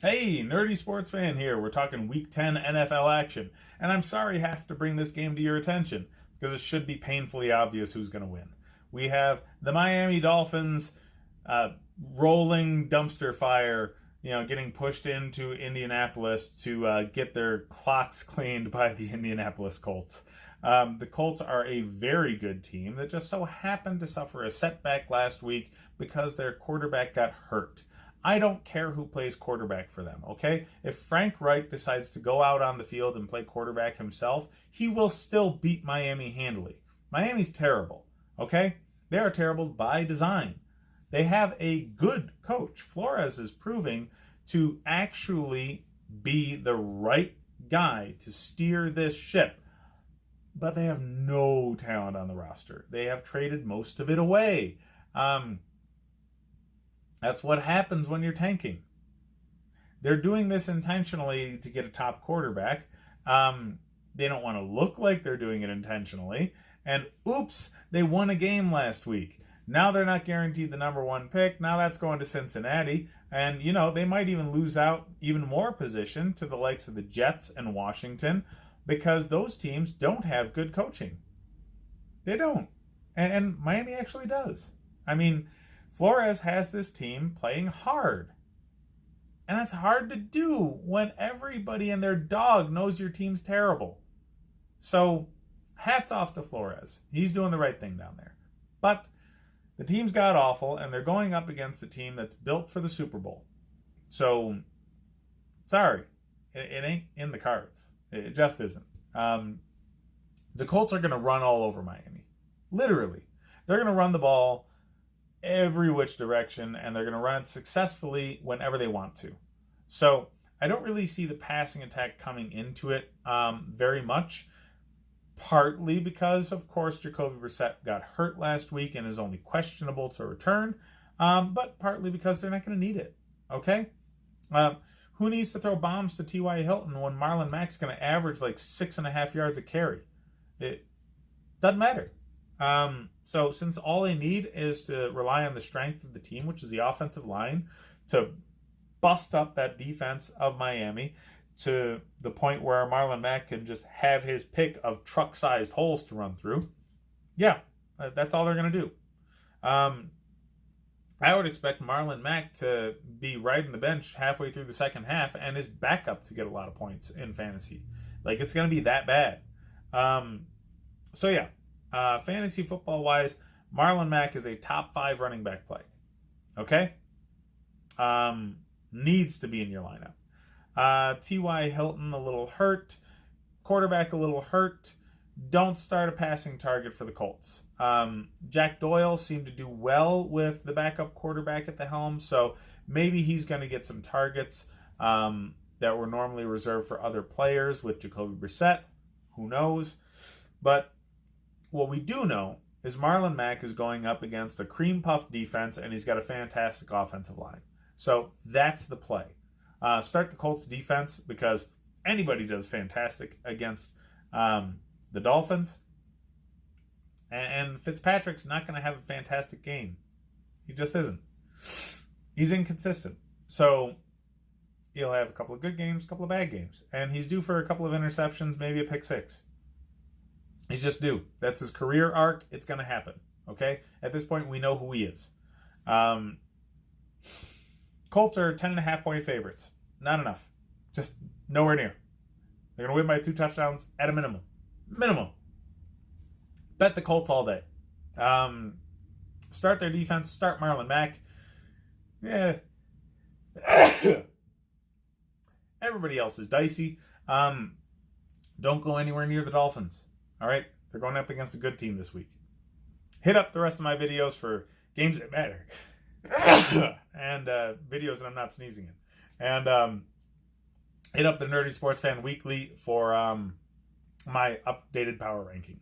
Hey, nerdy sports fan here. We're talking Week 10 NFL action. And I'm sorry I have to bring this game to your attention because it should be painfully obvious who's going to win. We have the Miami Dolphins uh, rolling dumpster fire, getting pushed into Indianapolis to get their clocks cleaned by the Indianapolis Colts. The Colts are a very good team that just so happened to suffer a setback last week because their quarterback got hurt. I don't care who plays quarterback for them, okay? If Frank Reich decides to go out on the field and play quarterback himself, he will still beat Miami handily. Miami's terrible, okay? They are terrible by design. They have a good coach. Flores is proving to actually be the right guy to steer this ship, but they have no talent on the roster. They have traded most of it away. That's what happens when you're tanking. They're doing this intentionally to get a top quarterback. They don't want to look like they're doing it intentionally. And oops, they won a game last week. Now they're not guaranteed the number one pick. Now that's going to Cincinnati. And, they might even lose out even more position to the likes of the Jets and Washington because those teams don't have good coaching. They don't. And Miami actually does. I mean, Flores has this team playing hard. And that's hard to do when everybody and their dog knows your team's terrible. So, hats off to Flores. He's doing the right thing down there. But the team's god awful, and they're going up against a team that's built for the Super Bowl. So, sorry. It ain't in the cards. It just isn't. The Colts are going to run all over Miami. Literally. They're going to run the ball every which direction, and they're going to run it successfully whenever they want to. So I don't really see the passing attack coming into it very much, partly because, of course, Jacoby Brissett got hurt last week and is only questionable to return, but partly because they're not going to need it, okay? Who needs to throw bombs to T.Y. Hilton when Marlon Mack's going to average like 6.5 yards a carry? It doesn't matter. So since all they need is to rely on the strength of the team, which is the offensive line, to bust up that defense of Miami to the point where Marlon Mack can just have his pick of truck-sized holes to run through, yeah, that's all they're going to do. I would expect Marlon Mack to be riding the bench halfway through the second half and his backup to get a lot of points in fantasy. Like, it's going to be that bad. So, yeah. Fantasy football-wise, Marlon Mack is a top 5 running back play. Okay? Needs to be in your lineup. T.Y. Hilton a little hurt. Quarterback a little hurt. Don't start a passing target for the Colts. Jack Doyle seemed to do well with the backup quarterback at the helm, so maybe he's going to get some targets that were normally reserved for other players with Jacoby Brissett. Who knows? But what we do know is Marlon Mack is going up against a cream puff defense, and he's got a fantastic offensive line. So that's the play. Start the Colts defense because anybody does fantastic against the Dolphins. And Fitzpatrick's not going to have a fantastic game. He just isn't. He's inconsistent. So he'll have a couple of good games, a couple of bad games. And he's due for a couple of interceptions, maybe a pick 6. He's just due. That's his career arc. It's going to happen. Okay? At this point, we know who he is. Colts are 10.5 point favorites. Not enough. Just nowhere near. They're going to win by 2 touchdowns at a minimum. Minimum. Bet the Colts all day. Start their defense. Start Marlon Mack. Yeah. Everybody else is dicey. Don't go anywhere near the Dolphins. All right? They're going up against a good team this week. Hit up the rest of my videos for games that matter. And videos that I'm not sneezing in. And hit up the Nerdy Sports Fan Weekly for my updated power ranking.